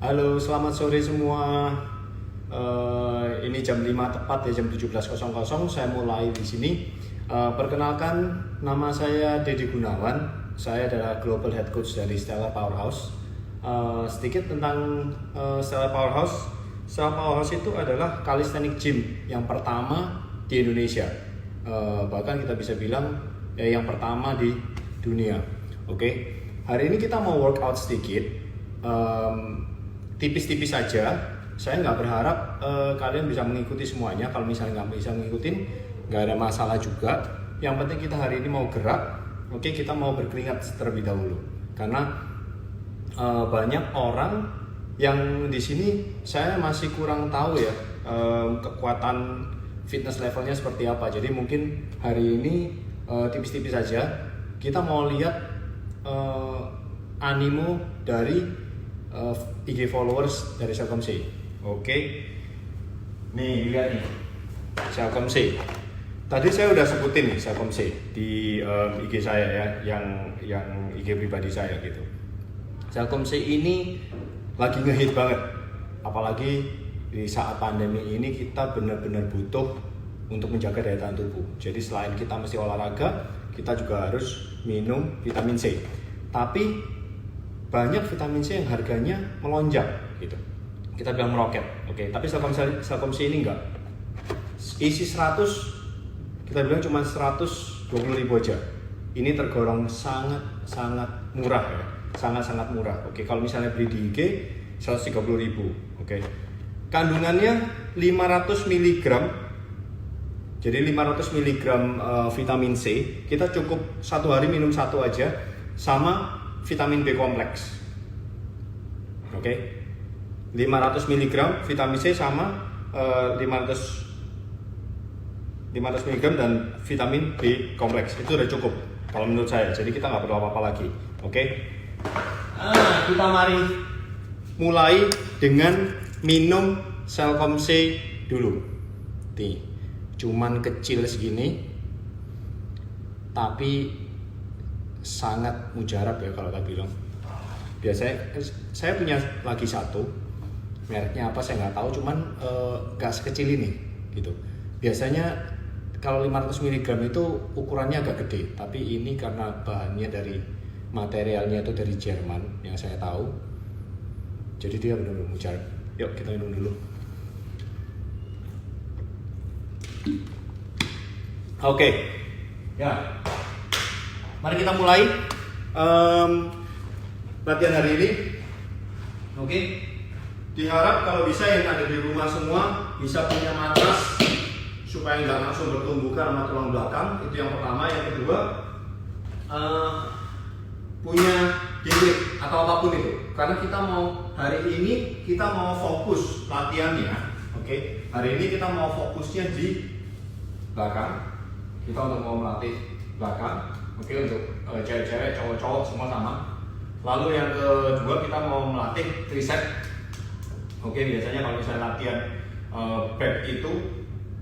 Halo, selamat sore semua. Ini jam 5 tepat ya, jam 17.00. Saya mulai di sini. Perkenalkan, nama saya Dedi Gunawan. Saya adalah Global Head Coach dari Stella Powerhouse. Sedikit tentang Stella Powerhouse. Stella Powerhouse itu adalah calisthenics gym yang pertama di Indonesia. Bahkan kita bisa bilang yang pertama di dunia. Oke. Hari ini kita mau workout sedikit. Tipis-tipis saja. Saya nggak berharap kalian bisa mengikuti semuanya. Kalau misalnya nggak bisa ngikutin, nggak ada masalah juga. Yang penting kita hari ini mau gerak. Oke, kita mau berkeringat terlebih dahulu. Karena banyak orang yang di sini saya masih kurang tahu ya kekuatan fitness levelnya seperti apa. Jadi mungkin hari ini tipis-tipis saja. Kita mau lihat animo dari IG followers dari Selkomse. Oke. Nih, lihat nih. Selkomse. Tadi saya udah sebutin nih Selkomse di IG saya ya, yang IG pribadi saya gitu. Selkomse ini lagi ngehit banget. Apalagi di saat pandemi ini kita benar-benar butuh untuk menjaga daya tahan tubuh. Jadi selain kita mesti olahraga, kita juga harus minum vitamin C. Tapi banyak vitamin C yang harganya melonjak gitu. Kita bilang meroket, oke. Tapi Selkomse ini enggak. Isi 100 kita bilang cuma 120.000 aja. Ini tergolong sangat murah ya. Sangat murah. Oke, kalau misalnya beli di IG 130.000, oke. Kandungannya 500 mg. Jadi 500 mg vitamin C, kita cukup satu hari minum satu aja, sama vitamin B kompleks. Oke. 500 mg vitamin C sama 500 mg dan vitamin B kompleks. Itu udah cukup kalau menurut saya. Jadi kita nggak perlu apa-apa lagi. Oke. Kita mari mulai dengan minum Selkomse dulu. Nih, cuman kecil segini tapi sangat mujarab ya kalau tak bilang. Biasanya saya punya lagi satu, mereknya apa saya nggak tahu, cuman nggak sekecil ini gitu. Biasanya kalau 500 mg itu ukurannya agak gede, tapi ini karena bahannya dari materialnya itu dari Jerman yang saya tahu, jadi dia benar-benar mujarab. Yuk kita minum dulu. Oke. Ya. Mari kita mulai latihan hari ini. Oke. Diharap kalau bisa yang ada di rumah semua bisa punya matras supaya nggak langsung bertumbuh karena tulang belakang. Itu yang pertama. Yang kedua, punya gimmick atau apapun itu. Karena kita mau hari ini kita mau fokus latihannya. Oke. Hari ini kita mau fokusnya di belakang. Kita mau melatih belakang. Oke, untuk cewek-cewek, cowok-cowok semua sama. Lalu yang kedua kita mau melatih tricep. Oke, biasanya kalau misalnya latihan back itu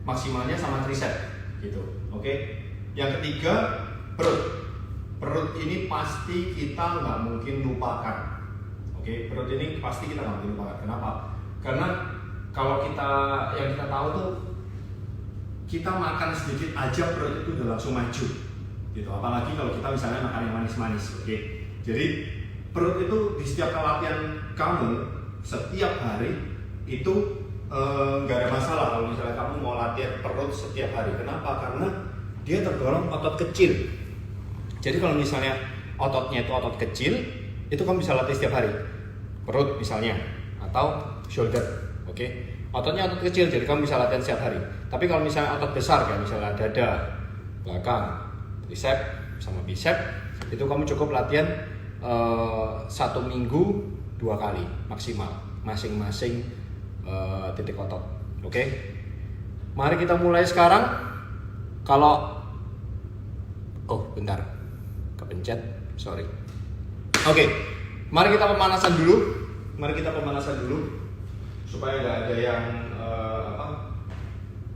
maksimalnya sama tricep gitu. Oke. Yang ketiga, perut. Perut ini pasti kita nggak mungkin lupakan. Oke, perut ini pasti kita nggak mungkin lupakan. Kenapa? Karena kalau yang kita tahu tuh, kita makan sedikit aja perut itu udah langsung maju. Gitu. Apalagi kalau kita misalnya makan yang manis-manis, oke. Jadi perut itu di setiap latihan kamu setiap hari itu nggak ada masalah kalau misalnya kamu mau latihan perut setiap hari. Kenapa? Karena dia tergolong otot kecil. Jadi kalau misalnya ototnya itu otot kecil, itu kamu bisa latih setiap hari. Perut misalnya atau shoulder, oke. Ototnya otot kecil, jadi kamu bisa latihan setiap hari. Tapi kalau misalnya otot besar kayak misalnya dada, belakang, tricep sama bicep, itu kamu cukup latihan 1 minggu 2 kali maksimal, masing-masing titik otot. Oke. Mari kita mulai sekarang. Bentar, kepencet, sorry. Oke. Mari kita pemanasan dulu. Supaya nggak ada yang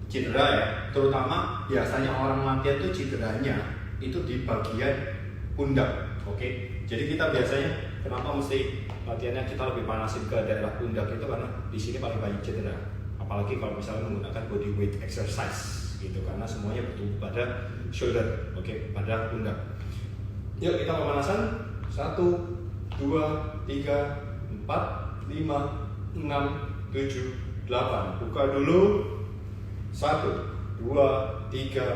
cedera ya. Terutama biasanya orang latihan tuh cederanya itu di bagian pundak. Oke. Jadi kita biasanya kenapa mesti latihannya kita lebih panasin ke daerah pundak itu karena di sini paling banyak cedera. Apalagi kalau misalnya menggunakan body weight exercise gitu, karena semuanya bertumpu pada shoulder, oke, pada pundak. Yuk kita pemanasan. 1, 2, 3, 4, 5, 6, 7, 8. Buka dulu. 1, 2, 3,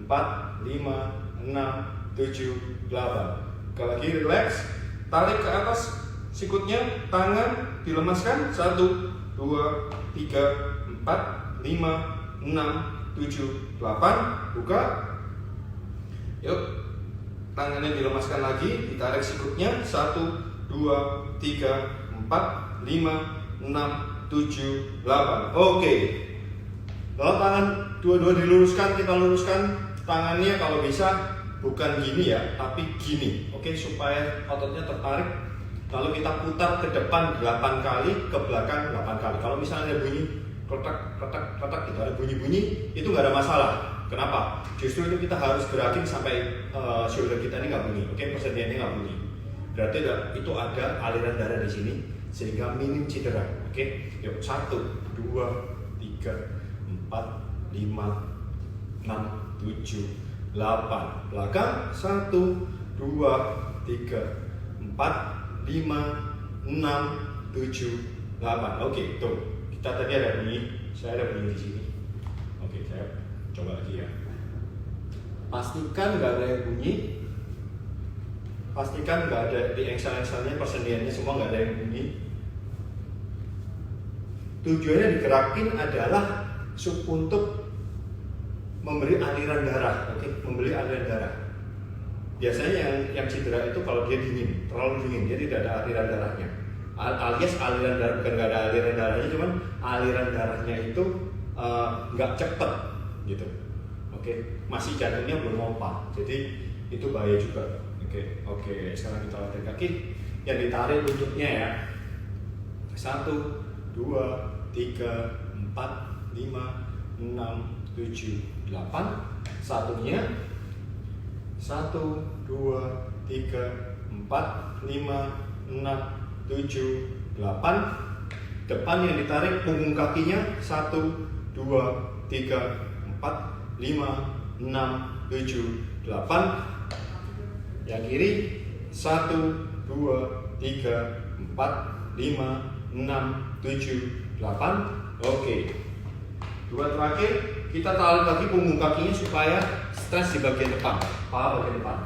4, 5, 6, 7, 8. Sekali lagi relax. Tarik ke atas sikutnya, tangan dilemaskan. 1, 2, 3, 4, 5, 6, 7, 8. Buka. Yuk, tangannya dilemaskan lagi, ditarik sikutnya. 1, 2, 3, 4, 5, 6, 7, 8. Oke. Kalau tangan dua-dua diluruskan, kita luruskan tangannya kalau bisa bukan gini ya, tapi gini. Oke, supaya ototnya tertarik. Lalu kita putar ke depan 8 kali, ke belakang 8 kali. Kalau misalnya ada bunyi kletak, kletak, kletak gitu, ada bunyi-bunyi, itu nggak ada masalah. Kenapa? Justru itu kita harus gerakin sampai shoulder kita ini nggak bunyi. Oke, persendiannya nggak bunyi. Berarti itu ada aliran darah di sini sehingga minim cedera. Oke, yuk 1, 2, 3, 4, 5, 6, 7, 8. Belakang 1, 2, 3, 4, 5, 6, 7, 8. Oke, tuh. Kita tadi ada bunyi, saya ada bunyi di sini. Oke, saya coba lagi ya. Pastikan nggak ada yang bunyi. Pastikan nggak ada di engsel-engselnya, persendiannya semua nggak ada yang bunyi. Tujuannya digerakin adalah untuk memberi aliran darah, oke, memberi aliran darah. Biasanya yang cedera itu kalau dia dingin, terlalu dingin, dia tidak ada aliran darahnya. Alias aliran darah, bukan nggak ada aliran darahnya, cuman aliran darahnya itu nggak cepet gitu. Oke, masih jantungnya belum pompa, jadi itu bahaya juga. Oke, sekarang kita latihan kaki. Yang ditarik lututnya ya. 1, 2, 3, 4, 5, 6, 7, 8. Satunya 1, 2, 3, 4, 5, 6, 7, 8. Depan yang ditarik punggung kakinya 1, 2, 3, 4, 5, 6, 7, 8. Yang kiri 1, 2, 3, 4, 5, 6, 7, 8. Oke. Dua terakhir, kita tarik lagi punggung kakinya supaya stres di bagian depan, paha bagian depan.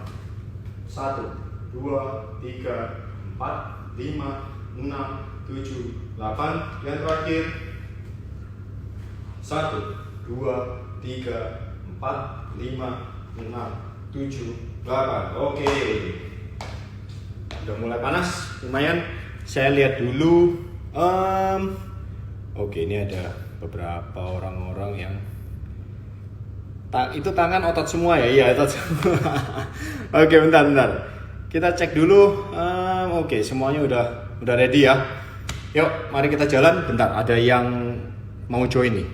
1, 2, 3, 4, 5, 6, 7, 8. Yang terakhir 1, 2, 3, 4, 5, 6, 7, 8. Oke. Udah mulai panas, lumayan. Saya lihat dulu. Oke, ini ada beberapa orang-orang yang itu tangan otot semua ya? Iya, otot semua. Oke, bentar. Kita cek dulu. Oke, semuanya udah ready ya. Yuk, mari kita jalan. Bentar, ada yang mau join nih.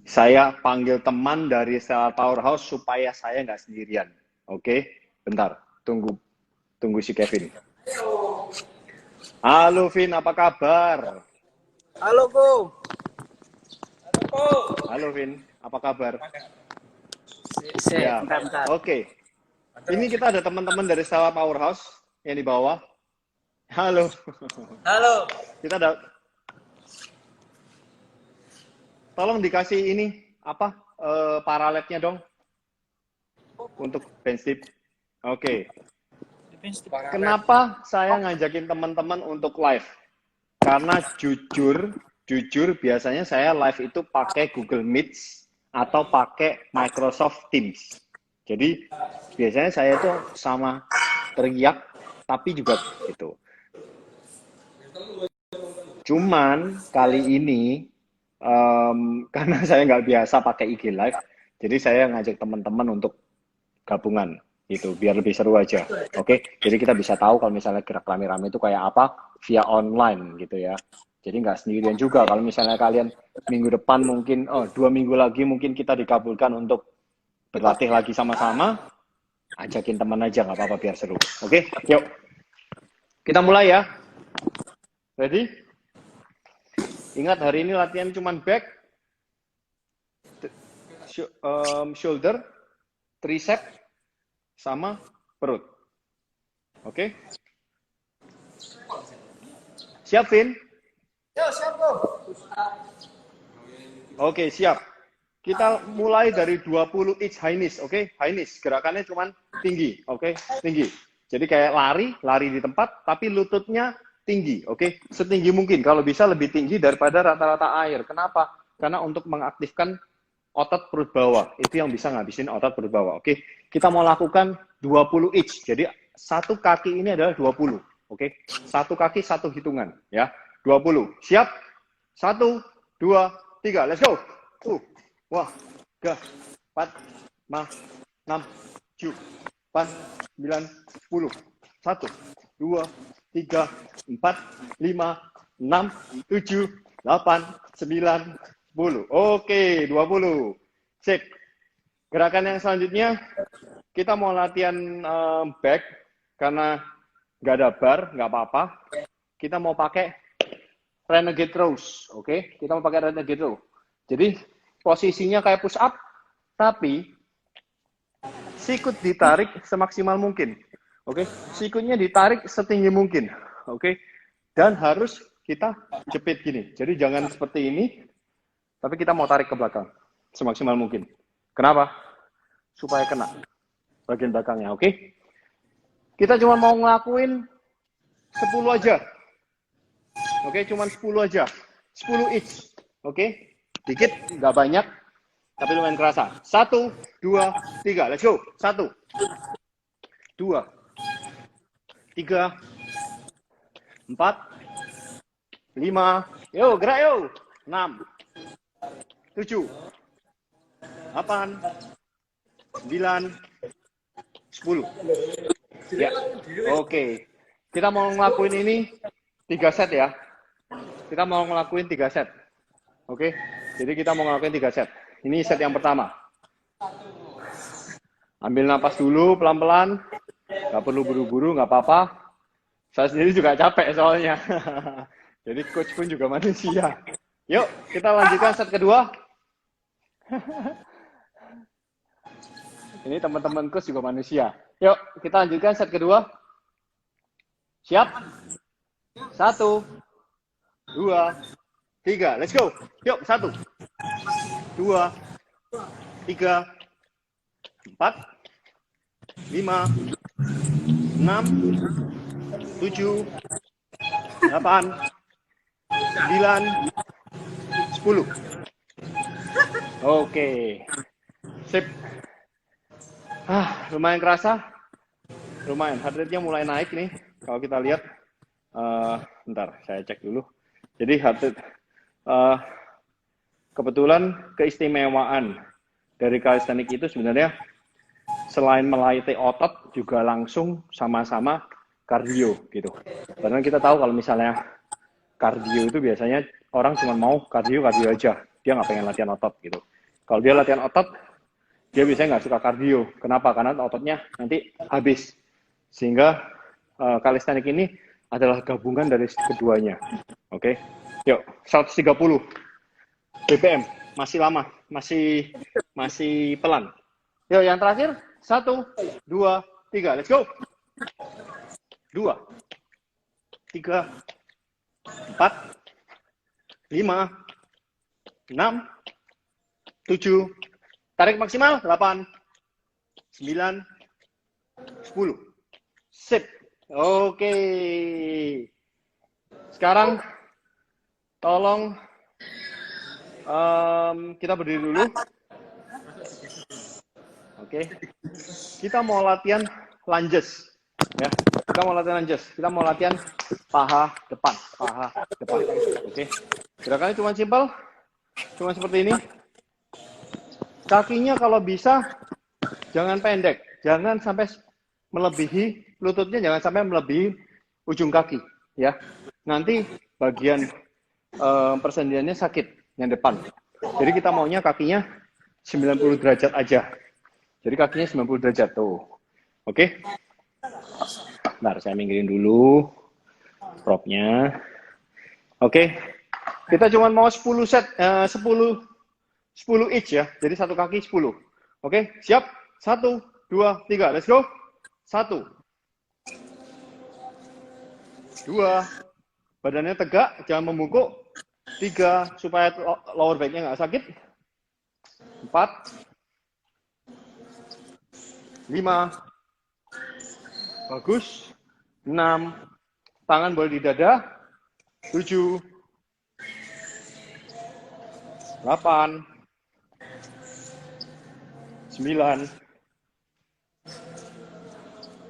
Saya panggil teman dari Stellar Powerhouse supaya saya nggak sendirian. Oke, bentar. Tunggu si Kevin. Halo Vin, apa kabar? Halo Ko. Halo Vin, apa kabar? Ya. Bentar. Oke. Ini kita ada teman-teman dari Stellar Powerhouse yang di bawah. Halo. Halo. Kita ada. Tolong dikasih ini apa? Paralelnya dong. Untuk bench tip. Oke. Kenapa saya ngajakin teman-teman untuk live? Karena jujur biasanya saya live itu pakai Google Meet atau pakai Microsoft Teams. Jadi biasanya saya tuh sama teriak tapi juga gitu. Cuman kali ini karena saya nggak biasa pakai IG Live, jadi saya ngajak teman-teman untuk gabungan gitu, biar lebih seru aja. Oke, jadi kita bisa tahu kalau misalnya gerak rame-rame itu kayak apa via online gitu ya. Jadi nggak sendirian juga. Kalau misalnya kalian minggu depan mungkin, 2 minggu lagi mungkin kita dikabulkan untuk berlatih lagi sama-sama, ajakin teman aja, nggak apa-apa biar seru. Oke, yuk. Kita mulai ya. Ready? Ingat hari ini latihan cuman back, shoulder, tricep, sama perut. Oke? Siap, Vin? Yo, siap, Kom. Oke, siap. Kita mulai dari 20 each high knees, oke? High knees, gerakannya cuman tinggi, oke? Tinggi. Jadi kayak lari di tempat, tapi lututnya tinggi, oke? Setinggi mungkin, kalau bisa lebih tinggi daripada rata-rata air. Kenapa? Karena untuk mengaktifkan otot perut bawah, itu yang bisa ngabisin otot perut bawah, oke? Kita mau lakukan 20 each, jadi satu kaki ini adalah 20, oke? Satu kaki, satu hitungan, ya. 20, siap? 1, 2, 3, let's go! Wah, 3, 4, 5, 6, 7, 8, 9, 10. 1, 2, 3, 4, 5, 6, 7, 8, 9, 10. Oke, 20. Sip. Gerakan yang selanjutnya, kita mau latihan back, karena nggak ada bar, nggak apa-apa. Kita mau pakai renegade rows, oke? Kita mau pakai renegade row. Jadi, posisinya kayak push up, tapi sikut ditarik semaksimal mungkin. Oke, sikutnya ditarik setinggi mungkin. Oke, dan harus kita jepit gini. Jadi jangan seperti ini, tapi kita mau tarik ke belakang semaksimal mungkin. Kenapa? Supaya kena bagian belakangnya. Oke, kita cuma mau ngelakuin 10 aja. Oke, cuma 10 aja. 10 each. Oke, dikit, nggak banyak, tapi lumayan kerasa. 1, 2, 3, let's go. 1, 2, 3, 4, 5, yo gerak yo. 6, 7, 8, 9, 10. Ya, oke. Kita mau ngelakuin ini 3 set ya. Kita mau ngelakuin 3 set. Oke, jadi kita mau ngelakuin 3 set. Ini set yang pertama. Ambil napas dulu pelan-pelan. Nggak perlu buru-buru, nggak apa-apa. Saya sendiri juga capek soalnya. Jadi coach pun juga manusia. Yuk, kita lanjutkan set kedua. Ini teman-teman coach juga manusia. Yuk, kita lanjutkan set kedua. Siap? 1, 2, 3, let's go. Yuk, 1, 2, 3, 4, 5, 6, 7, 8, 9, 10. Oke. Sip. Lumayan kerasa. Lumayan, heart rate-nya mulai naik nih. Kalau kita lihat, bentar, saya cek dulu. Jadi heart rate, kebetulan keistimewaan dari calisthenics itu sebenarnya selain melatih otot juga langsung sama-sama kardio gitu. Karena kita tahu kalau misalnya kardio itu biasanya orang cuma mau kardio aja, dia nggak pengen latihan otot gitu. Kalau dia latihan otot, dia biasanya nggak suka kardio. Kenapa? Karena ototnya nanti habis. Sehingga calisthenics ini adalah gabungan dari keduanya. Oke, yuk 130 BPM, masih lama, masih pelan. Yuk yang terakhir 1, 2, 3, let's go. 2, 3, 4, 5, 6, 7, tarik maksimal 8, 9, 10. Sip. Oke. Sekarang tolong kita berdiri dulu. Oke. Kita mau latihan lunges. Ya. Kita mau latihan lunges. Kita mau latihan paha depan. Oke. Gerakannya cuma simpel. Cuma seperti ini. Kakinya kalau bisa jangan pendek. Jangan sampai melebihi lututnya, jangan sampai melebihi ujung kaki. Ya. Nanti bagian persendiannya sakit yang depan. Jadi kita maunya kakinya 90 derajat aja. Jadi kakinya 90 derajat tuh. Oke. Bentar, saya minggirin dulu propnya. Oke. Kita cuma mau 10 set, 10 each ya. Jadi satu kaki 10. Oke, siap? 1, 2, 3. Let's go. 1, 2. Badannya tegak, jangan membungkuk. 3, supaya lower back-nya nggak sakit. 4, 5. Bagus. 6. Tangan boleh di dada. 7. 8. 9.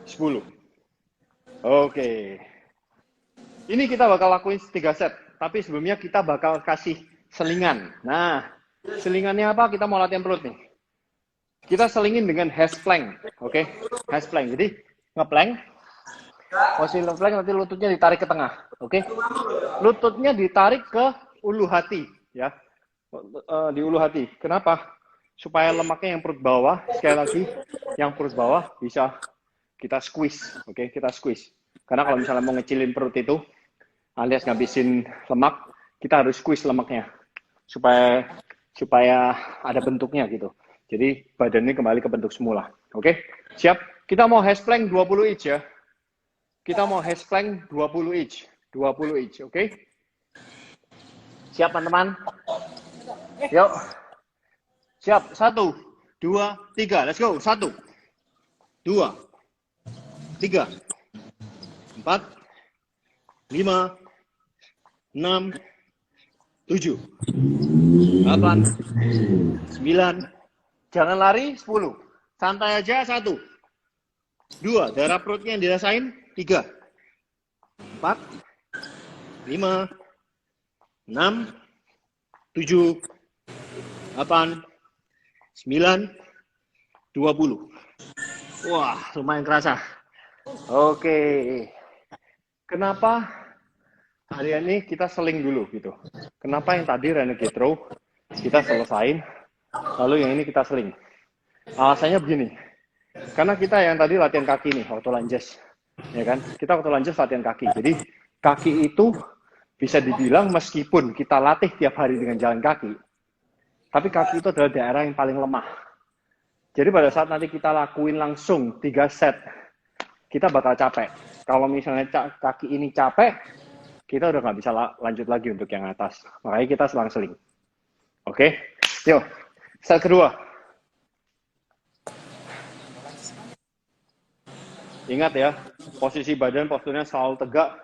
10. Oke. Ini kita bakal lakuin 3 set. Tapi sebelumnya kita bakal kasih selingan. Nah, selingannya apa? Kita mau latihan perut nih. Kita selingin dengan hash plank. Oke, hash plank. Jadi, ngeplank. Posisi ngeplank nanti lututnya ditarik ke tengah. Oke. Lututnya ditarik ke ulu hati. Ya. Di ulu hati. Kenapa? Supaya lemaknya yang perut bawah, sekali lagi, yang perut bawah bisa kita squeeze. Oke, kita squeeze. Karena kalau misalnya mau ngecilin perut itu, alias ngabisin lemak, kita harus squeeze lemaknya supaya ada bentuknya gitu. Jadi badannya kembali ke bentuk semula. Oke, siap? Kita mau hash plank 20 each ya. Kita mau hash plank 20 each. 20 each, oke? Siap teman-teman? Yuk. Siap, 1, 2, 3, let's go. 1, 2, 3, 4, 5, 6, 7, 8, 9, jangan lari, 10, santai aja, 1, 2, darah perutnya yang dirasain, 3, 4, 5, 6, 7, 8, 9, 20. Wah, lumayan kerasa. Oke. Kenapa hari ini kita seling dulu gitu? Kenapa yang tadi renegade row kita selesain, lalu yang ini kita seling? Alasannya begini. Karena kita yang tadi latihan kaki nih, waktu lunges. Ya kan? Kita waktu lunges latihan kaki. Jadi kaki itu bisa dibilang meskipun kita latih tiap hari dengan jalan kaki, tapi kaki itu adalah daerah yang paling lemah. Jadi pada saat nanti kita lakuin langsung 3 set, kita bakal capek. Kalau misalnya kaki ini capek, kita udah nggak bisa lanjut lagi untuk yang atas. Makanya kita selang-seling. Oke, yuk. Set kedua. Ingat ya, posisi badan posturnya selalu tegak,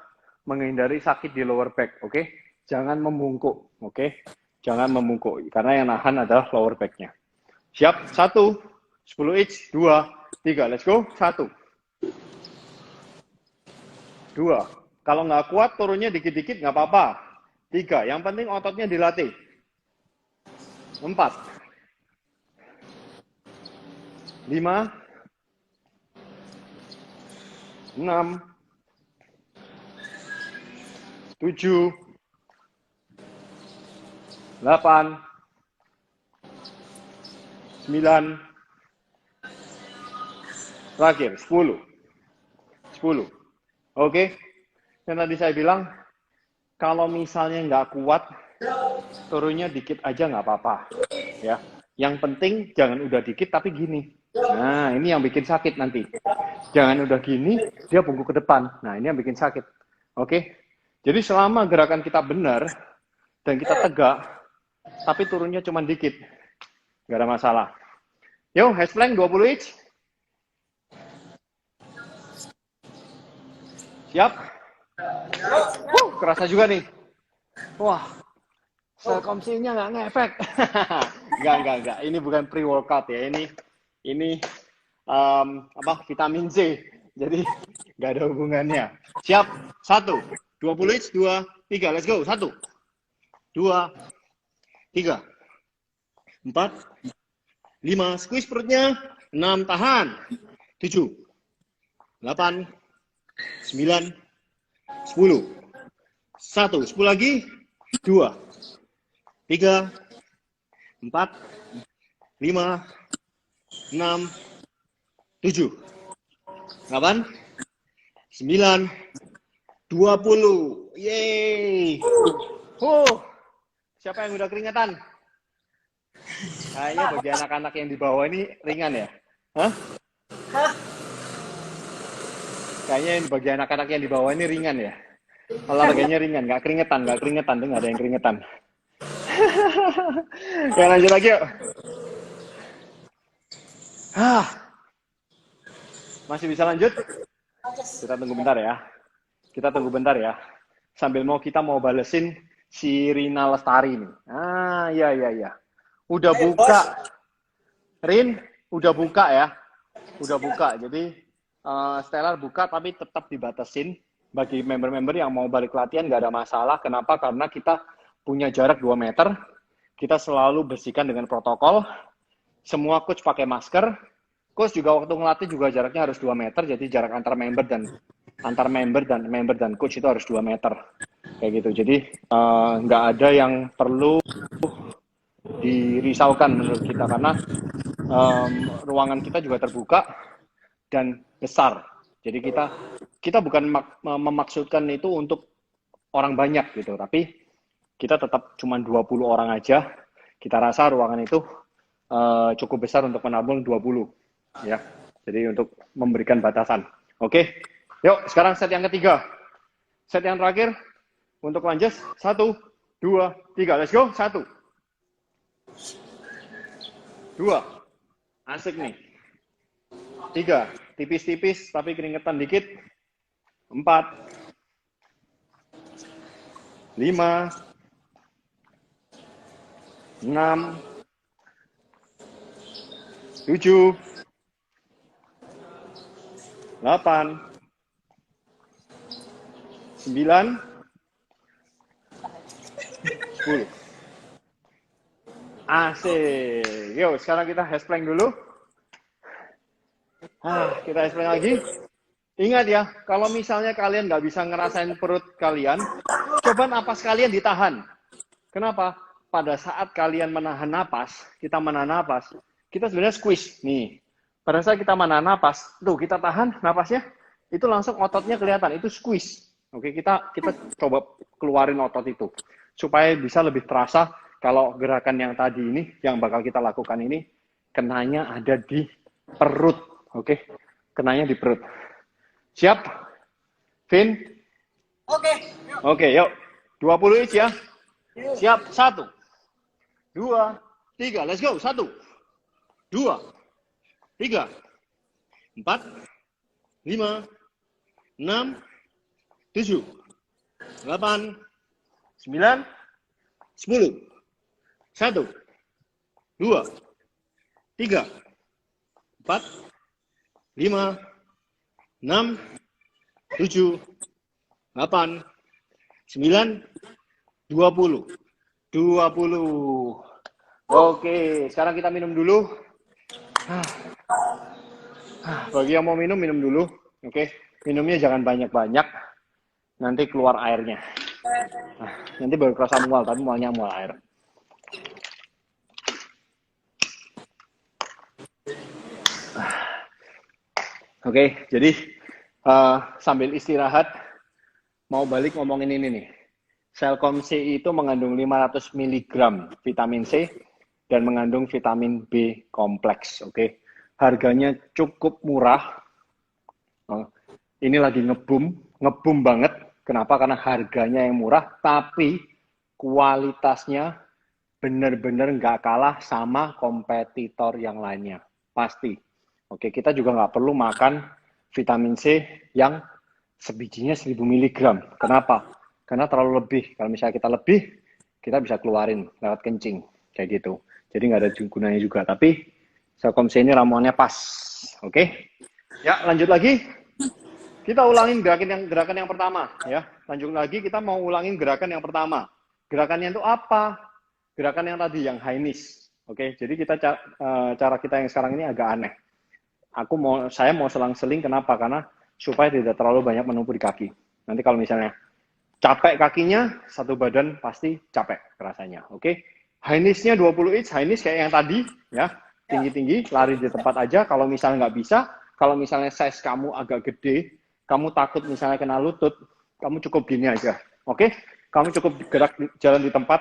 menghindari sakit di lower back. Oke, jangan membungkuk. Oke, jangan membungkuk. Karena yang nahan adalah lower back-nya. Siap? 1, 10 each, 2, 3. Let's go. 1, 2. Kalau nggak kuat, turunnya dikit-dikit nggak apa-apa. 3. Yang penting ototnya dilatih. 4, 5, 6, 7, 8, 9, terakhir 10. Oke, yang tadi saya bilang, kalau misalnya nggak kuat, turunnya dikit aja nggak apa-apa. Ya, yang penting jangan udah dikit tapi gini. Nah, ini yang bikin sakit nanti. Jangan udah gini, dia bungkuk ke depan. Nah, ini yang bikin sakit. Oke, jadi selama gerakan kita benar dan kita tegak, tapi turunnya cuma dikit, nggak ada masalah. Yo, hash plank 20 each. Siap? Kerasa juga nih. Wah, sel-komsinya nggak ngefek. Enggak. Ini bukan pre-workout ya. Ini vitamin C. Jadi nggak ada hubungannya. Siap? 1, 20 each, 2, 3. Let's go. 1, 2, 3, 4, 5. Squeeze perutnya. 6, tahan. 7, 8, 9, 10. 1, 10 lagi. 2, 3, 4, 5, 6, 7, 8, 9, 20. Yeay. Siapa yang udah keringetan? Kayaknya bagi anak-anak yang di bawah ini ringan ya? Hah? Kayaknya yang bagi anak-anak yang di bawah ini ringan ya? Olahraganya ringan, nggak keringetan tuh nggak ada yang keringetan. Ya lanjut lagi yuk. Masih bisa lanjut? Kita tunggu bentar ya. Sambil kita mau balesin si Rina Lestari nih. Iya. Udah buka. Rin, udah buka ya. Udah buka. Jadi Stellar buka tapi tetap dibatasin. Bagi member-member yang mau balik latihan nggak ada masalah. Kenapa? Karena kita punya jarak 2 meter. Kita selalu bersihkan dengan protokol. Semua coach pakai masker. Coach juga waktu ngelatih juga jaraknya harus 2 meter. Jadi jarak antar member dan coach itu harus 2 meter. Kayak gitu. Jadi nggak ada yang perlu dirisaukan menurut kita. Karena ruangan kita juga terbuka dan besar. Jadi kita bukan memaksudkan itu untuk orang banyak gitu, tapi kita tetap cuma 20 orang aja. Kita rasa ruangan itu cukup besar untuk menampung 20 ya. Jadi untuk memberikan batasan. Oke. Yuk, sekarang set yang ketiga. Set yang terakhir untuk lanjut 1 2 3. Let's go. 1 2. Asik nih. 3. Tipis-tipis tapi keringetan dikit. 4 5 6 7 8 9 10. Asik. Yuk, sekarang kita handspring dulu. Kita handspring lagi. Ingat ya, kalau misalnya kalian nggak bisa ngerasain perut kalian, coba napas kalian ditahan. Kenapa? Pada saat kalian menahan napas, kita menahan napas, kita sebenarnya squeeze. Nih, pada saat kita menahan napas, tuh kita tahan napasnya, itu langsung ototnya kelihatan, itu squeeze. Oke, kita coba keluarin otot itu. Supaya bisa lebih terasa kalau gerakan yang tadi ini, yang bakal kita lakukan ini, kenanya ada di perut. Oke, kenanya di perut. Siap? Vin? Oke, yuk. 20 each ya. Siap. 1, 2, 3. Let's go. 1, 2, 3, 4, 5, 6, 7, 8, 9, 10. 1, 2, 3, 4, 5, 6, 7, 8, 9, 20. 20. Oke, sekarang kita minum dulu. Bagi yang mau minum dulu. Oke, minumnya jangan banyak-banyak. Nanti keluar airnya. Nanti baru kerasa mual, tapi mualnya mual air. Oke, jadi sambil istirahat, mau balik ngomongin ini nih. Selkom C itu mengandung 500 mg vitamin C dan mengandung vitamin B kompleks. Oke, harganya cukup murah. Ini lagi ngebum banget. Kenapa? Karena harganya yang murah, tapi kualitasnya bener-bener nggak kalah sama kompetitor yang lainnya. Pasti. Oke, kita juga nggak perlu makan vitamin C yang sebijinya 1000 mg. Kenapa? Karena terlalu lebih. Kalau misalnya kita lebih, kita bisa keluarin lewat kencing. Kayak gitu. Jadi nggak ada gunanya juga. Tapi Selkom C ini ramuannya pas. Oke? Ya, lanjut lagi. Kita ulangin gerakan yang pertama. Ya, lanjut lagi kita mau ulangin gerakan yang pertama. Gerakannya itu apa? Gerakan yang tadi, yang high knees. Oke, jadi cara kita yang sekarang ini agak aneh. Saya mau selang-seling, kenapa? Karena supaya tidak terlalu banyak menumpuk di kaki. Nanti kalau misalnya capek kakinya, satu badan pasti capek rasanya. Oke, high knees-nya 20 each, high knees kayak yang tadi, ya, tinggi-tinggi, lari di tempat aja. Kalau misalnya nggak bisa, kalau misalnya size kamu agak gede, kamu takut misalnya kena lutut, Kamu cukup gini aja. Oke? Kamu cukup gerak jalan di tempat,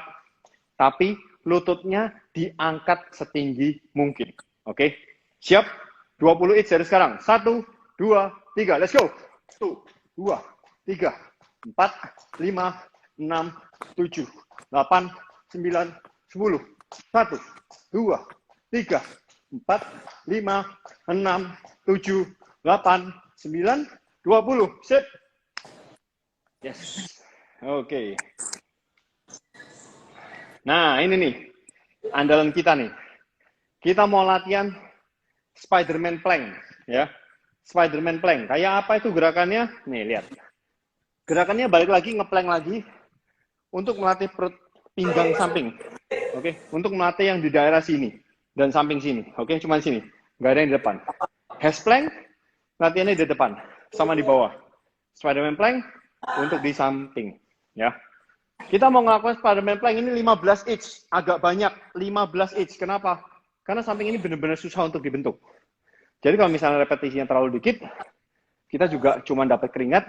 tapi lututnya diangkat setinggi mungkin. Oke? Siap? 20 each dari sekarang. 1, 2, 3. Let's go. 1, 2, 3, 4, 5, 6, 7, 8, 9, 10. 1, 2, 3, 4, 5, 6, 7, 8, 9, 20. Sip. Yes. Oke. Nah, ini nih. Andalan kita nih. Kita mau latihan Spider-Man plank, ya. Spider-Man plank. Kayak apa itu gerakannya? Nih, lihat. Gerakannya balik lagi, ngeplank lagi untuk melatih perut pinggang samping. Oke, untuk melatih yang di daerah sini dan samping sini. Oke, cuma sini. Nggak ada yang di depan. Half plank, latihannya di depan sama di bawah. Spider-Man plank untuk di samping, ya. Kita mau ngelakuin Spider-Man plank ini 15 each, agak banyak, 15 each. Kenapa? Karena samping ini benar-benar susah untuk dibentuk. Jadi kalau misalnya repetisinya terlalu dikit, kita juga cuma dapat keringat,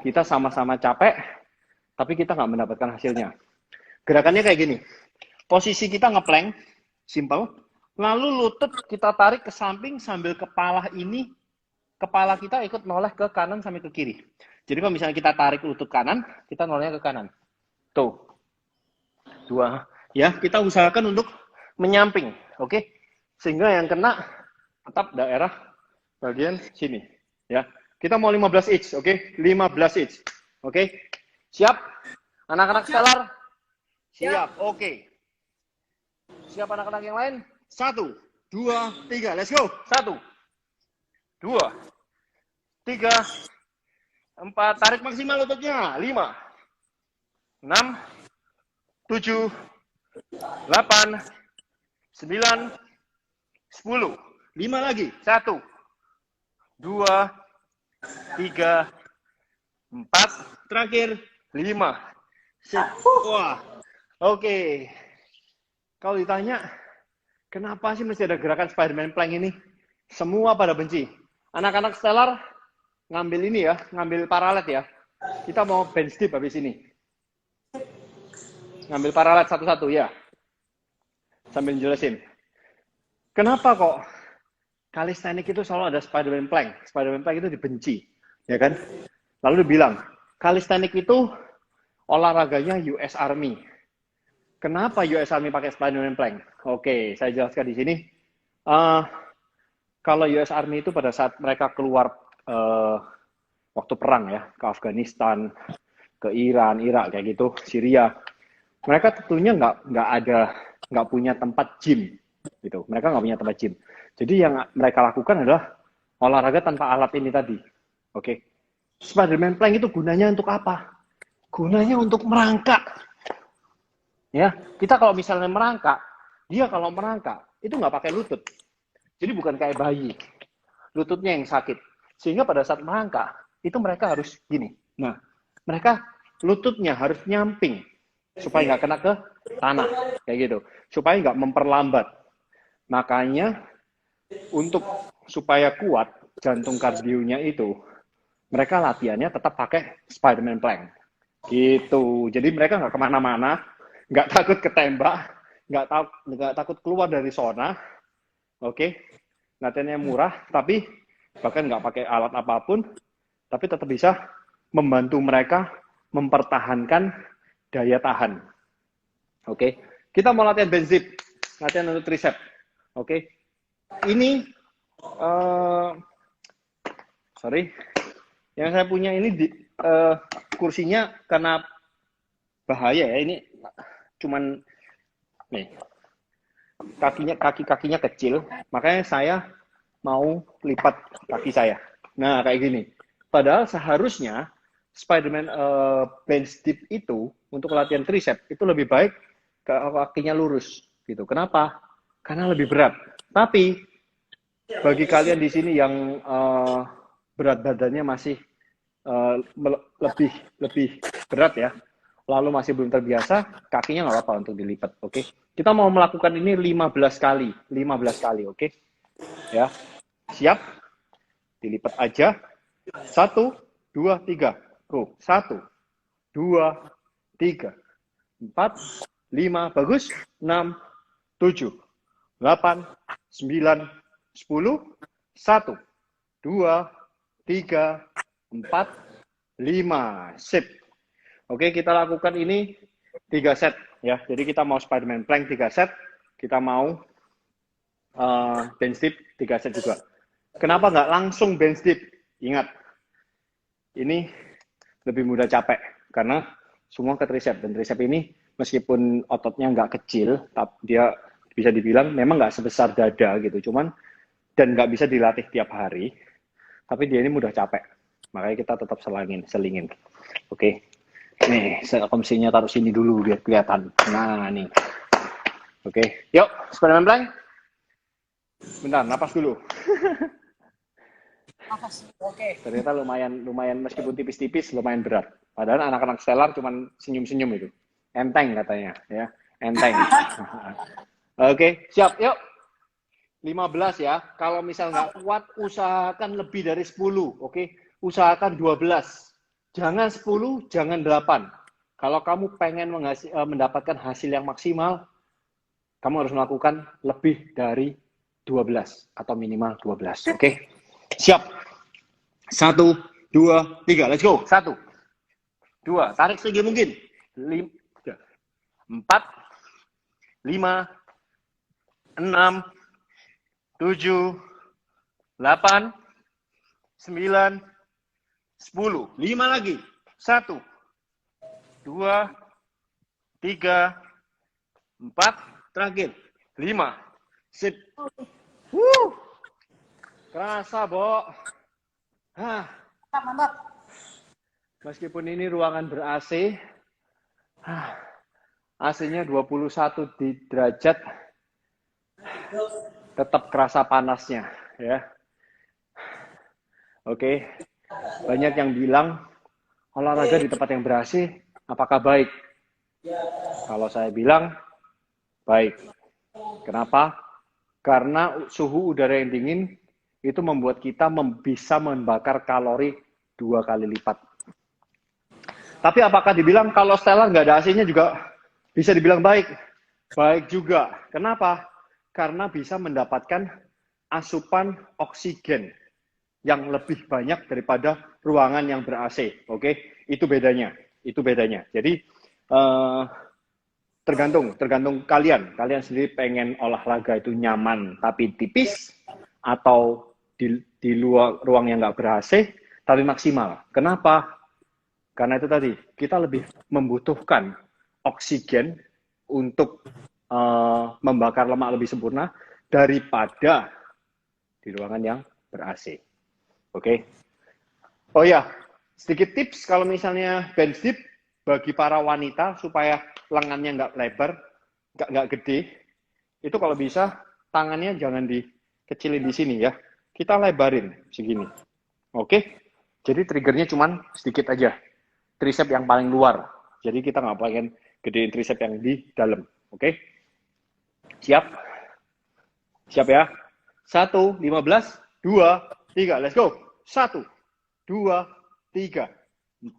kita sama-sama capek, tapi kita nggak mendapatkan hasilnya. Gerakannya kayak gini. Posisi kita ngeplank, simple. Lalu lutut kita tarik ke samping sambil kepala kita ikut noleh ke kanan sampai ke kiri. Jadi kalau misalnya kita tarik lutut kanan, kita nolehnya ke kanan. Tuh. 2. Ya, kita usahakan untuk menyamping, oke? Sehingga yang kena tetap daerah bagian sini, ya. Kita mau 15 each, oke? 15 each. Oke? Siap? Anak-anak stellar? Siap, oke. Siap anak-anak yang lain? 1, 2, 3, let's go. 1, 2, 3, 4, tarik maksimal lututnya. 5, 6, 7, 8, 9, 10. 5 lagi. 1, 2, 3, 4. Terakhir 5. Sip. Wah. Oke. Kalau ditanya, kenapa sih mesti ada gerakan Spider-Man plank ini? Semua pada benci. Anak-anak stellar ngambil ini ya, ngambil paralet ya. Kita mau bench dip habis ini. Ngambil paralet satu-satu ya. Sambil jelasin. Kenapa kok calisthenics itu selalu ada Spider-Man plank? Spider-Man plank itu dibenci, ya kan? Lalu dibilang, calisthenics itu olahraganya US Army. Kenapa US Army pakai Spider-Man plank? Oke, saya jelaskan di sini. Kalau US Army itu pada saat mereka keluar waktu perang ya, ke Afghanistan, ke Iran, Irak kayak gitu, Syria, mereka tentunya nggak punya tempat gym, gitu. Mereka nggak punya tempat gym. Jadi yang mereka lakukan adalah olahraga tanpa alat ini tadi. Oke, Spider-Man plank itu gunanya untuk apa? Gunanya untuk merangkak. Ya, kita kalau misalnya merangkak, dia kalau merangkak itu nggak pakai lutut. Jadi bukan kayak bayi, lututnya yang sakit. Sehingga pada saat merangkak, itu mereka harus gini. Nah, mereka lututnya harus nyamping supaya nggak kena ke tanah, kayak gitu. Supaya nggak memperlambat. Makanya untuk supaya kuat jantung kardionya itu, mereka latihannya tetap pakai Spider-Man plank. Gitu. Jadi mereka nggak kemana-mana, nggak takut ketembak, nggak takut keluar dari zona. Oke, latihannya murah, tapi bahkan nggak pakai alat apapun, tapi tetap bisa membantu mereka mempertahankan daya tahan. Oke, kita mau latihan bench dip, latihan untuk tricep. Oke, ini yang saya punya ini kursinya karena bahaya ya, ini cuman nih kaki-kakinya kecil, makanya saya mau lipat kaki saya. Nah, kayak gini. Padahal seharusnya Spider-Man bench dip itu untuk latihan tricep itu lebih baik kakinya lurus gitu. Kenapa? Karena lebih berat. Tapi bagi kalian di sini yang berat badannya masih lebih berat ya, lalu masih belum terbiasa, kakinya nggak apa-apa untuk dilipat, oke? Kita mau melakukan ini 15 kali, oke? Ya, siap? Dilipat aja. 1, 2, 3. Go. 1, 2, 3, 4, 5, bagus. 6, 7, 8, 9, 10, 1, 2, 3, 4, 5. Sip. Oke, kita lakukan ini 3 set ya. Jadi kita mau Spiderman plank 3 set, kita mau bench dip 3 set juga. Kenapa nggak langsung bench dip? Ingat, ini lebih mudah capek karena semua ke tricep, dan tricep ini meskipun ototnya nggak kecil, tapi dia bisa dibilang memang nggak sebesar dada gitu, cuman dan nggak bisa dilatih tiap hari, tapi dia ini mudah capek, makanya kita tetap selingin. Oke, nih komisinya taruh sini dulu biar kelihatan. Nah nih, oke, yuk Spiderman plank. Bentar, napas dulu. Oke. Ternyata lumayan meskipun tipis-tipis lumayan berat. Padahal anak-anak stellar cuman senyum-senyum itu. Enteng katanya ya. Enteng. Oke, siap. Yuk. 15 ya. Kalau misal nggak kuat usahakan lebih dari 10, oke? Usahakan 12. Jangan 10, jangan 8. Kalau kamu pengen mendapatkan hasil yang maksimal, kamu harus melakukan lebih dari 12 atau minimal 12, oke? Siap. 1, 2, 3, let's go. 1, 2, tarik segini mungkin. 4, 5, 6, 7, 8, 9, 10. 5 lagi. 1, 2, 3, 4, terakhir. 5. Sip. Kerasa, Bo. Mantap. Meskipun ini ruangan ber-AC, AC-nya 21 derajat, tetap kerasa panasnya, ya. Oke, banyak yang bilang olahraga di tempat yang ber-AC, apakah baik? Kalau saya bilang, baik. Kenapa? Karena suhu udara yang dingin itu membuat kita bisa membakar kalori 2 kali lipat. Tapi apakah dibilang kalau stellar nggak ada AC-nya juga bisa dibilang baik? Baik juga. Kenapa? Karena bisa mendapatkan asupan oksigen yang lebih banyak daripada ruangan yang ber-AC. Oke? Itu bedanya. Jadi tergantung kalian. Kalian sendiri pengen olahraga itu nyaman tapi tipis, atau di luar ruang yang nggak ber-AC tapi maksimal. Kenapa? Karena itu tadi, kita lebih membutuhkan oksigen untuk membakar lemak lebih sempurna daripada di ruangan yang ber-AC. Oke? Oh ya, sedikit tips kalau misalnya bench dip bagi para wanita supaya lengannya nggak lebar, nggak gede, itu kalau bisa tangannya jangan dikecilin di sini ya. Kita lebarin segini. Oke? Jadi triggernya cuman sedikit aja. Tricep yang paling luar. Jadi kita nggak pengen gedein tricep yang di dalam. Oke? Siap? Siap ya? 1, 15, 2, 3. Let's go. 1, 2, 3, 4,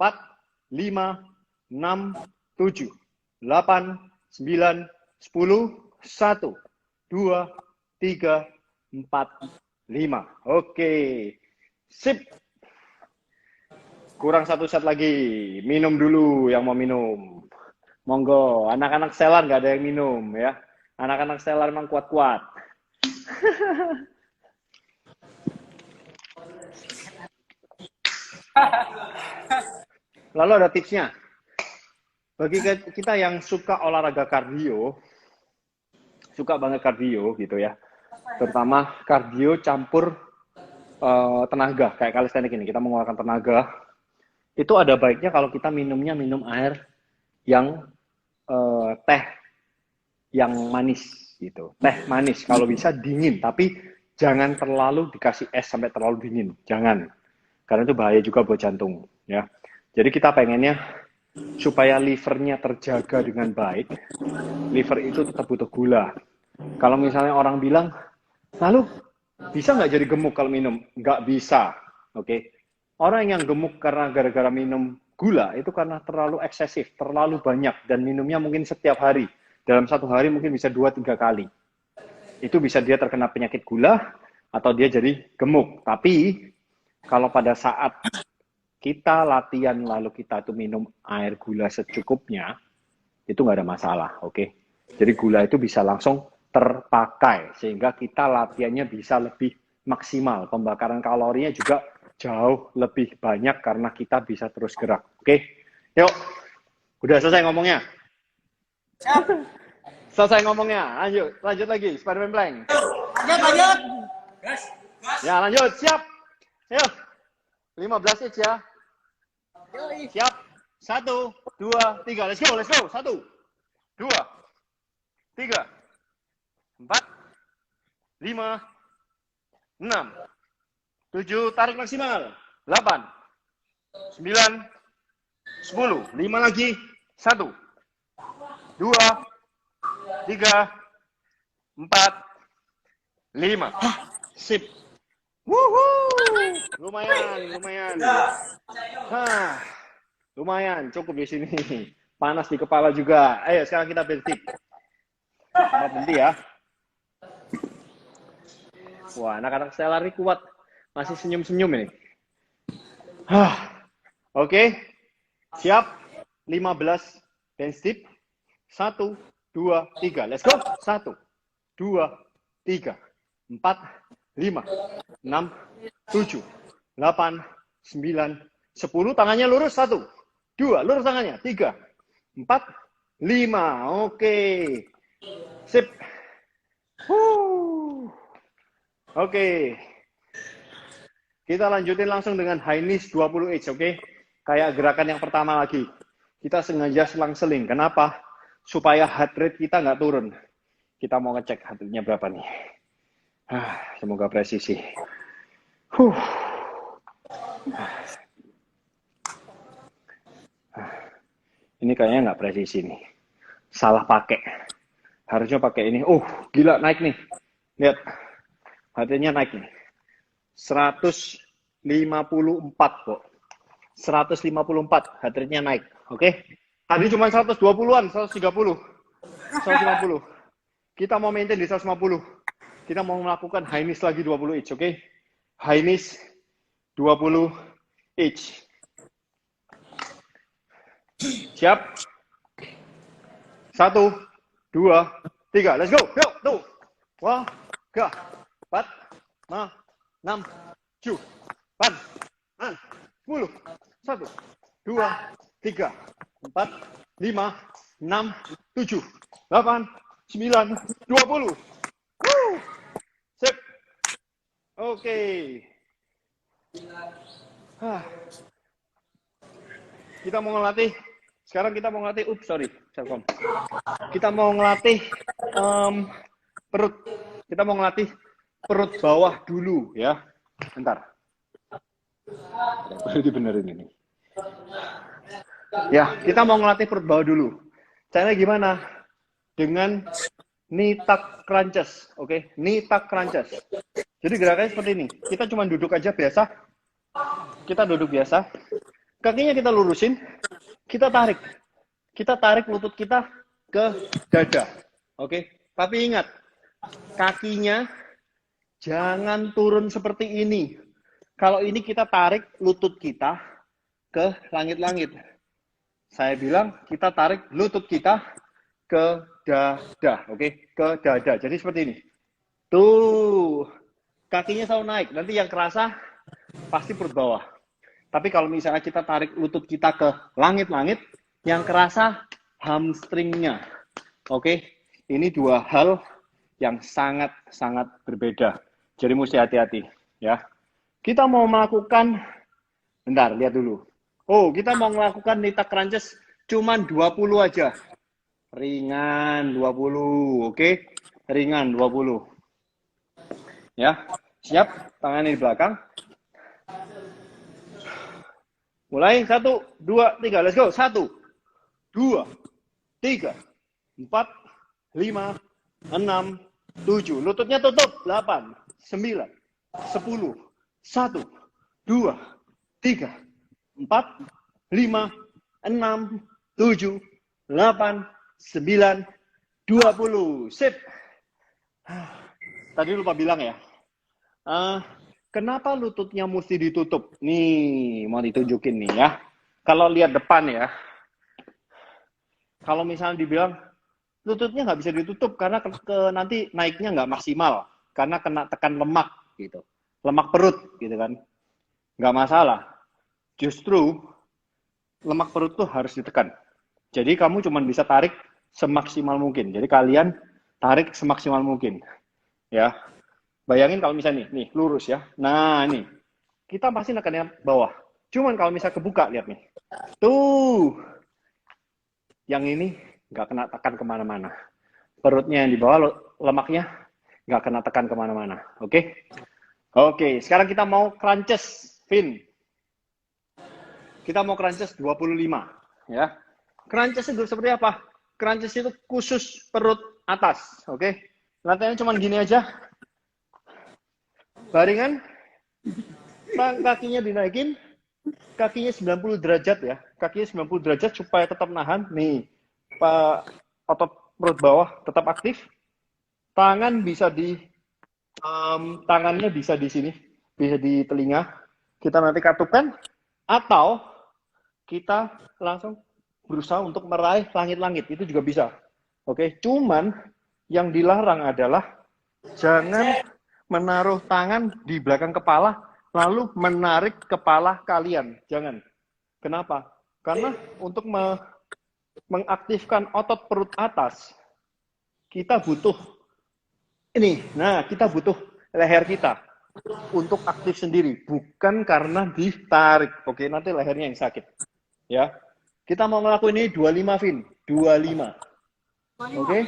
5, 6, 7, 8, 9, 10, 1, 2, 3, 4, 5. Oke. Sip. Kurang 1 set lagi. Minum dulu yang mau minum. Monggo. Anak-anak stellar nggak ada yang minum ya. Anak-anak stellar memang kuat-kuat. Lalu ada tipsnya. Bagi kita yang suka olahraga kardio, suka banget kardio gitu ya. Terutama kardio campur tenaga, kayak calisthenics ini, kita mengeluarkan tenaga. Itu ada baiknya kalau kita minum air yang teh yang manis gitu. Teh manis, kalau bisa dingin, tapi jangan terlalu dikasih es sampai terlalu dingin. Jangan. Karena itu bahaya juga buat jantung ya. Jadi kita pengennya supaya livernya terjaga dengan baik. Liver itu tetap butuh gula. Kalau misalnya orang bilang, lalu bisa nggak jadi gemuk kalau minum? Nggak bisa, oke? Orang yang gemuk karena gara-gara minum gula itu karena terlalu eksesif, terlalu banyak, dan minumnya mungkin setiap hari. Dalam satu hari mungkin bisa 2-3 kali. Itu bisa dia terkena penyakit gula, atau dia jadi gemuk. Tapi, kalau pada saat kita latihan lalu kita tuh minum air gula secukupnya, itu nggak ada masalah, oke? Jadi gula itu bisa langsung terpakai, sehingga kita latihannya bisa lebih maksimal. Pembakaran kalorinya juga jauh lebih banyak karena kita bisa terus gerak. Oke, yuk. Udah selesai ngomongnya? Selesai ngomongnya. Lanjut lagi. Spiderman Plank. Lanjut. Ya, lanjut. Siap. Yuk. 15 each ya. Siap. 1, 2, 3. Let's go. 1, 2, 3, 4, 5, 6, 7, tarik maksimal. 8, 9, 10. 5 lagi. 1, 2, 3, 4, 5. Sip. Wuhuu. Lumayan. Lumayan, cukup di sini. Panas di kepala juga. Ayo, sekarang kita berhenti. Berhenti ya. Wah, anak-anak saya lari kuat. Masih senyum-senyum ini. Oke. Siap. 15 bench dip. 1, 2, 3. Let's go. 1, 2, 3, 4, 5, 6, 7, 8, 9, 10. Tangannya lurus. 1, 2. Lurus tangannya. 3, 4, 5. Oke. Sip. Oke. Kita lanjutin langsung dengan high knees 20H, oke? Kayak gerakan yang pertama lagi. Kita sengaja selang-seling. Kenapa? Supaya heart rate kita nggak turun. Kita mau ngecek heart rate-nya berapa nih. Semoga presisi. Ini kayaknya nggak presisi nih. Salah pakai. Harusnya pakai ini. Gila naik nih. Lihat. Heart rate-nya naik nih. 154 kok. 154 heart rate-nya naik. Oke. Tadi cuma 120-an, 130. 150. Kita mau maintain di 150. Kita mau melakukan high knees lagi 20 each, oke? High knees 20 each. Siap? 1, 2, 3. Let's go. Yuk, tuh. 1, 2, 4, 5, 6, 7, 8, 9, 10. 1, 2, 3, 4, 5, 6, 7, 8, 9, 20. Sip. Oke. Kita mau ngelatih. Sekarang kita mau ngelatih. Kita mau ngelatih perut. Kita mau ngelatih perut bawah dulu ya. Bentar. Perlu dibenerin ini. Ya, kita mau ngelatih perut bawah dulu. Caranya gimana? Dengan knee tuck crunches, oke? Knee tuck crunches. Jadi gerakannya seperti ini. Kita cuma duduk aja biasa. Kita duduk biasa. Kakinya kita lurusin. Kita tarik. Kita tarik lutut kita ke dada, oke? Tapi ingat, kakinya jangan turun seperti ini. Kalau ini kita tarik lutut kita ke langit-langit. Saya bilang kita tarik lutut kita ke dada, oke? Ke dada. Jadi seperti ini. Tuh, kakinya selalu naik. Nanti yang kerasa pasti perut bawah. Tapi kalau misalnya kita tarik lutut kita ke langit-langit, yang kerasa hamstringnya. Oke? Ini dua hal yang sangat-sangat berbeda. Jadi mesti hati-hati, ya. Kita mau melakukan, bentar, lihat dulu. Kita mau melakukan knee tuck crunches cuman 20 aja. Ringan 20, oke? Ringan 20. Ya, siap? Tangan di belakang. Mulai 1, 2, 3, let's go. 1, 2, 3, 4, 5, 6, 7. Lututnya tutup. 8, 9, 10, 1, 2, 3, 4, 5, 6, 7, 8, 9, 20. Sip. Tadi lupa bilang ya. Kenapa lututnya mesti ditutup? Nih, mau ditunjukin nih ya. Kalau lihat depan ya. Kalau misalnya dibilang lututnya nggak bisa ditutup karena nanti naiknya nggak maksimal. Karena kena tekan lemak gitu. Lemak perut gitu kan. Nggak masalah. Justru lemak perut tuh harus ditekan. Jadi kamu cuma bisa tarik semaksimal mungkin. Jadi kalian tarik semaksimal mungkin. Ya. Bayangin kalau misalnya nih lurus ya. Nah, nih. Kita pasti nekannya bawah. Cuman kalau misalnya kebuka, lihat nih. Tuh. Yang ini nggak kena tekan kemana-mana. Perutnya yang di bawah, lemaknya nggak kena tekan kemana-mana. Oke? Oke, sekarang kita mau crunches, Vin. Kita mau crunches 25. Ya. Crunches itu seperti apa? Crunches itu khusus perut atas. Oke? Latihannya cuma gini aja. Baringan, kakinya dinaikin, kakinya 90 derajat ya. Kakinya 90 derajat supaya tetap nahan. Nih, otot perut bawah tetap aktif. Tangan bisa tangannya bisa di sini, bisa di telinga. Kita nanti katupkan, atau kita langsung berusaha untuk meraih langit-langit. Itu juga bisa. Oke, cuman yang dilarang adalah jangan menaruh tangan di belakang kepala, lalu menarik kepala kalian. Jangan. Kenapa? Karena untuk mengaktifkan otot perut atas, kita butuh ini. Nah, kita butuh leher kita untuk aktif sendiri, bukan karena ditarik. Oke, nanti lehernya yang sakit. Ya. Kita mau ngelakuin ini 25, Vin. 25. Oke?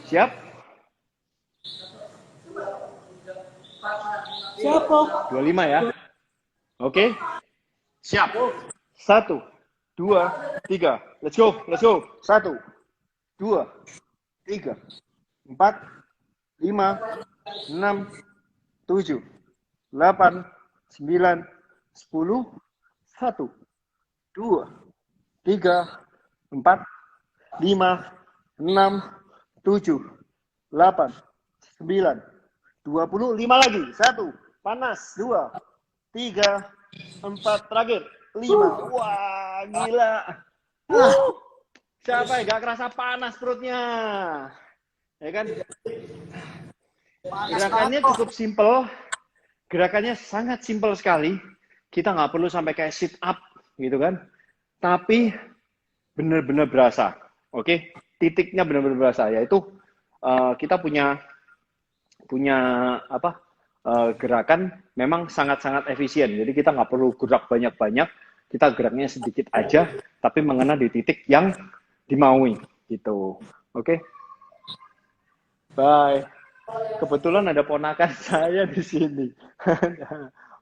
Siap? Siapa? 25 ya. Oke. Siap. 1, 2, 3. Let's go. Let's go. 1, 2, 3, 4, 5, 6, 7, 8, 9, 10, 1, 2, 3, 4, 5, 6, 7, 8, 9, 25 lagi. 1, panas. 2, 3, 4, terakhir. 5. Wah, gila. Siapa ya gak kerasa panas perutnya? Ya kan? Gerakannya cukup simple. Gerakannya sangat simple sekali. Kita nggak perlu sampai kayak sit up gitu kan. Tapi benar-benar berasa. Oke? Titiknya benar-benar berasa. Yaitu kita punya gerakan memang sangat-sangat efisien. Jadi kita nggak perlu gerak banyak-banyak, kita geraknya sedikit aja, tapi mengena di titik yang dimaui gitu. Oke? Bye. Kebetulan ada ponakan saya di sini.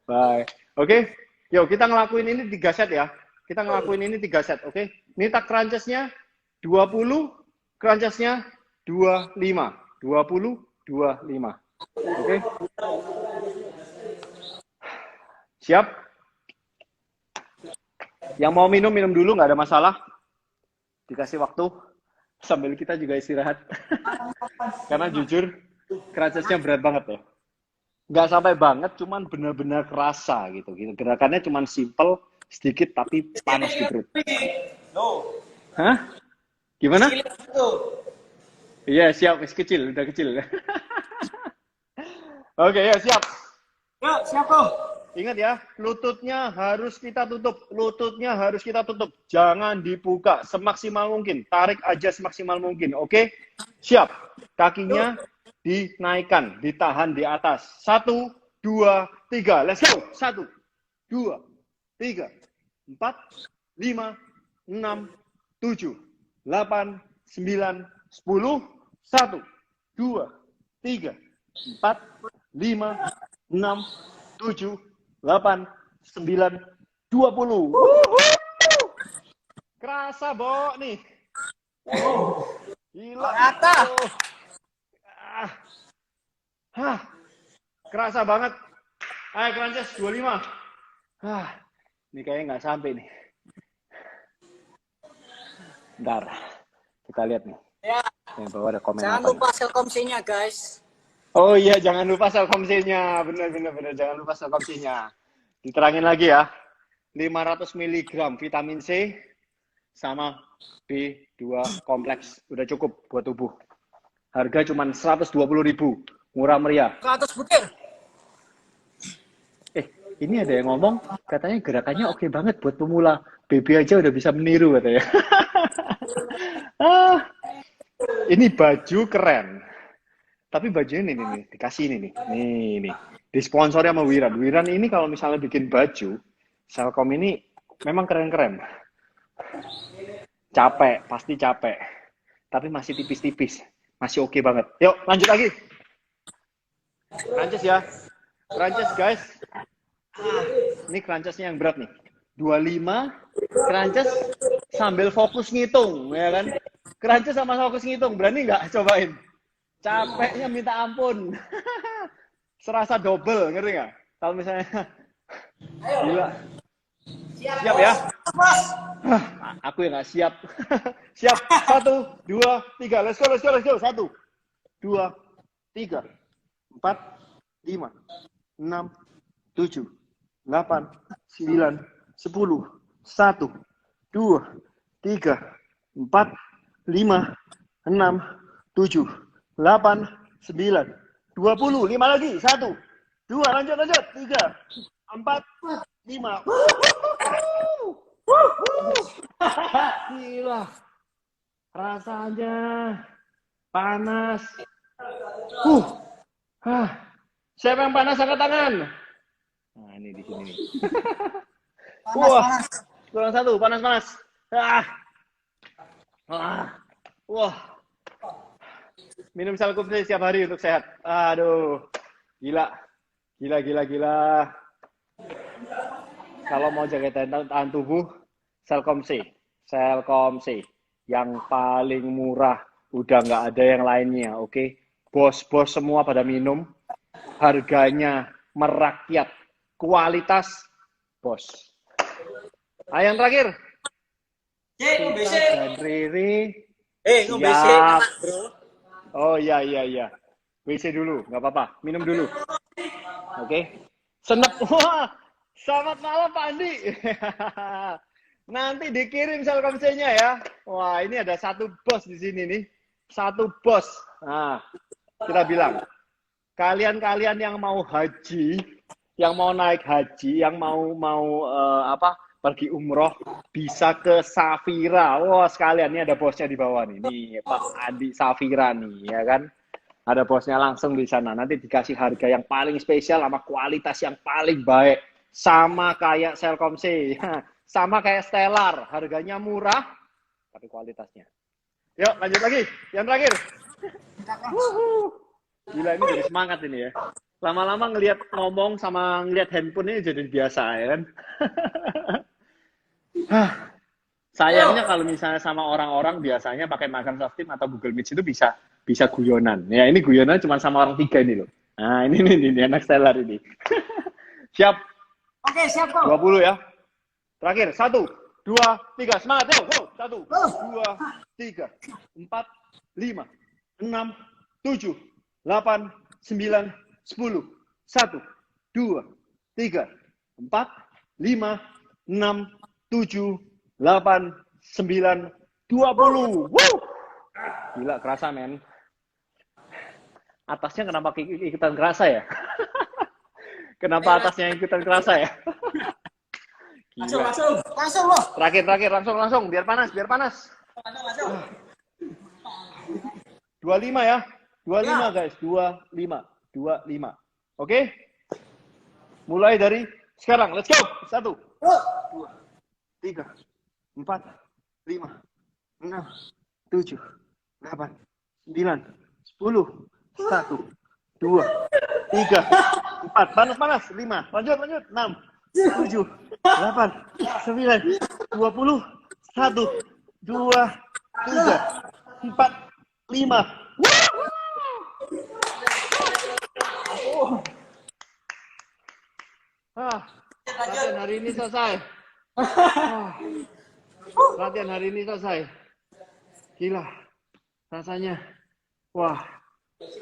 Bye. Oke? Yuk kita ngelakuin ini 3 set ya. Kita ngelakuin ini 3 set, oke? Ini tak crunchesnya 20, crunchesnya 25. 20, 25. Oke? Siap? Yang mau minum dulu, nggak ada masalah. Dikasih waktu, sambil kita juga istirahat. Karena jujur, crunchesnya berat banget ya. Nggak sampai banget, cuman benar-benar kerasa gitu. Gerakannya cuman simple, sedikit, tapi panas di perut. Hah? Gimana? Iya, siap. Kecil, udah kecil. Oke, ya siap. Yuk, siap kok. Ingat ya, lututnya harus kita tutup. Lututnya harus kita tutup. Jangan dibuka semaksimal mungkin. Tarik aja semaksimal mungkin. Oke? Siap. Kakinya dinaikkan, ditahan di atas. 1, 2, 3. Let's go. 1, 2, 3, 4, 5, 6, 7, 8, 9, 10. 1, 2, 3, 4, 5, 6, 7, 8, 9, 20. Kerasa, Bo, nih. Gila. Kerasa banget. Ayo, crunches 25. Ini kayaknya nggak sampai nih. Bentar, kita lihat nih. Ya, Yang bawah ada komen jangan apa lupa nih? Selkomsinya guys. Oh iya, jangan lupa Selkomsinya. Bener, jangan lupa Selkomsinya. Diterangin lagi ya. 500 mg vitamin C sama B2 kompleks. Udah cukup buat tubuh. Harga cuma 120.000. Murah meriah. 100 butir. Ini ada yang ngomong, katanya gerakannya oke banget buat pemula. Baby aja udah bisa meniru katanya. Ini baju keren. Tapi bajunya nih, dikasih ini nih. Nih. Disponsori sama Wiran. Wiran ini kalau misalnya bikin baju, Selkom ini memang keren-keren. Capek, pasti capek. Tapi masih tipis-tipis. Masih oke banget. Yuk, lanjut lagi. Crunches ya. Crunches, guys. Ini crunchesnya yang berat nih. 25 crunches sambil fokus ngitung, ya kan? Crunches sama fokus ngitung, berani nggak cobain? Capeknya minta ampun. Serasa double, ngerti nggak? Kalau misalnya, gila. Siap ya? Aku yang nggak siap. Siap. 1, 2, 3. Let's go. 1, 2, 3, 4, 5, 6, 7, 8, 9, 10, 1, 2, 3, 4, 5, 6, 7, 8, 9, 20. 5 lagi. 1, 2, lanjut. 3, 4, 5. Gila. Rasanya panas. Siapa yang panas angkat tangan? Nah, ini di sini nih. Panas. Kurang 1, panas. Wah. Minum Selkom setiap hari untuk sehat. Aduh. Gila. Kalau mau jaga tahan tubuh, Selkom C. Yang paling murah. Udah nggak ada yang lainnya, oke? Bos-bos semua pada minum. Harganya merakyat. Kualitas, bos. Yang terakhir. Dan Riri. Siap. Oh iya. WC dulu, nggak apa-apa. Minum dulu. Oke. Senep. Wah, selamat malam Pak Andi. Nanti dikirim Selkom C-nya ya. Wah, ini ada satu bos di sini nih. Satu bos. Nah, kita bilang, kalian yang mau haji, yang mau naik haji, yang mau pergi umroh, bisa ke Safira. Wah, sekalian ini ada bosnya di bawah nih. Nih, Pak Andi Safira nih, ya kan? Ada bosnya langsung di sana. Nanti dikasih harga yang paling spesial sama kualitas yang paling baik. Sama kayak Selkom C. Sama kayak Stellar. Harganya murah, tapi kualitasnya. Yuk, lanjut lagi. Yang terakhir. Gila, ini jadi semangat ini ya. Lama-lama ngelihat ngomong sama ngelihat handphone ini jadi biasa, ya kan? Sayangnya kalau misalnya sama orang-orang biasanya pakai Microsoft Teams atau Google Meet itu bisa guyonan. Ya, ini guyonan cuma sama orang 3 ini loh. Nah, ini anak Stellar ini. Siap? Oke, siap kok. 20 ya. Terakhir, 1, 2, 3. Semangat, yuk. 1, 2, 3, 4, 5, 6, 7, 8, 9, 10. 1, 2, 3, 4, 5, 6, 7, 8, 9, 20. Woo! Gila, kerasa, men. Atasnya kenapa ikutan kerasa ya? Kenapa atasnya ikutan kerasa ya? Gila. Langsung loh. Terakhir, langsung. Biar panas. Langsung. 25 ya. 25 guys, 25. Oke? Mulai dari sekarang. Let's go. 1, 2, 3, 4, 5, 6, 7, 8, 9, 10, 1, 2, 3, 4. Panas. 5. Lanjut. 6, 7, 8, 9, 20, 1, 2, 3, 4, 5. Latihan hari ini selesai. Gila. Rasanya. Wah.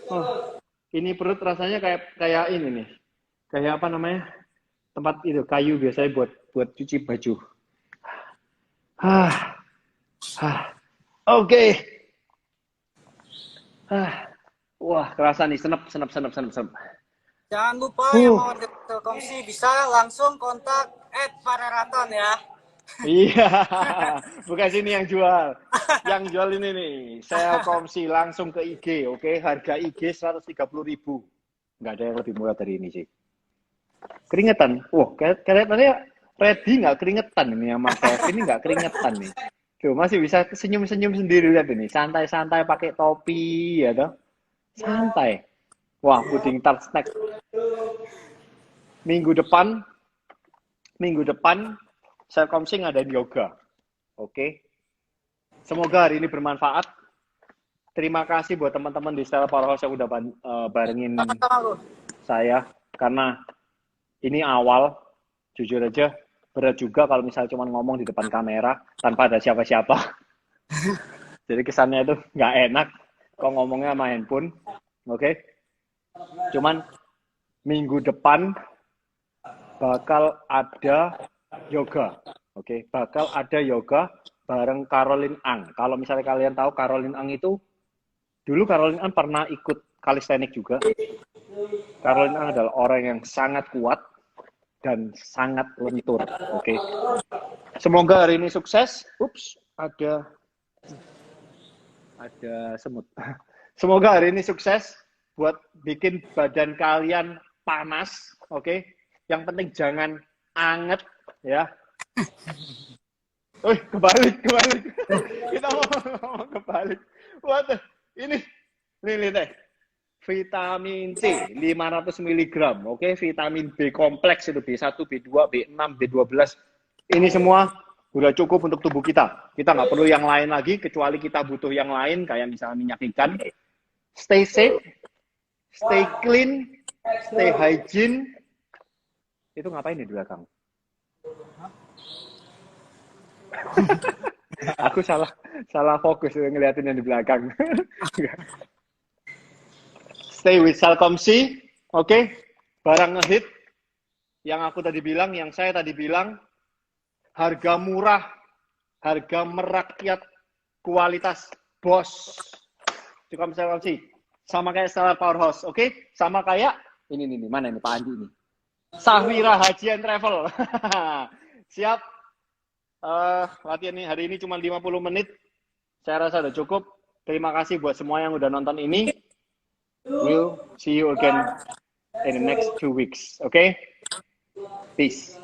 Oh, ini perut rasanya kayak ini nih. Kayak apa namanya? Tempat itu kayu biasanya buat cuci baju. Oke. Wah, kerasa nih, senep. Jangan lupa yang mau order Telkomsel bisa langsung kontak @pararaton ya. Iya, bukan sini yang jual. Yang jual ini nih, Telkomsel langsung ke IG, oke? Harga IG 130.000. Nggak ada yang lebih murah dari ini sih. Keringetan. Wah, kelihatannya ready nggak keringetan ini sama Kevin, ini nggak keringetan nih. Tuh, masih bisa senyum-senyum sendiri lihat ini. Santai-santai pakai topi, ya toh. Santai. Wah, puding tart snack. Minggu depan Telkomsel ngadain yoga. Oke. Semoga hari ini bermanfaat. Terima kasih buat teman-teman di Stella Powerhouse yang udah barengin saya. Karena ini awal, jujur aja, berat juga kalau misalnya cuma ngomong di depan kamera tanpa ada siapa-siapa. Jadi kesannya itu nggak enak kalau ngomongnya sama handphone. Oke. Cuman minggu depan bakal ada yoga. Oke, bakal ada yoga bareng Caroline Ang. Kalau misalnya kalian tahu Caroline Ang itu, dulu Caroline Ang pernah ikut calisthenics juga. Caroline Ang adalah orang yang sangat kuat dan sangat lentur. Oke. Semoga hari ini sukses. Ups, ada semut. Semoga hari ini sukses buat bikin badan kalian panas. Oke. Yang penting jangan anget ya. Kebalik. Kita mau kebalik. Waduh, ini teh. Vitamin C 500 mg. Oke, vitamin B kompleks itu B1, B2, B6, B12. Ini semua udah cukup untuk tubuh kita. Kita nggak perlu yang lain lagi kecuali kita butuh yang lain kayak misalnya minyak ikan. Stay safe, stay clean, stay hygiene. Itu ngapain di belakang? Aku salah fokus ngeliatin yang di belakang. Stay with Telkomsel, oke? Barang ngehit yang saya tadi bilang, harga murah, harga merakyat, kualitas bos. Cukup Telkomsel, sama kayak Stella Powerhouse, oke? Sama kayak ini mana ini Pak Andi ini? Sahwira Haji and Travel. Siap. Latihan ini hari ini cuma 50 menit. Saya rasa udah cukup. Terima kasih buat semua yang udah nonton ini. We'll see you again in the next 2 weeks. Okay? Peace.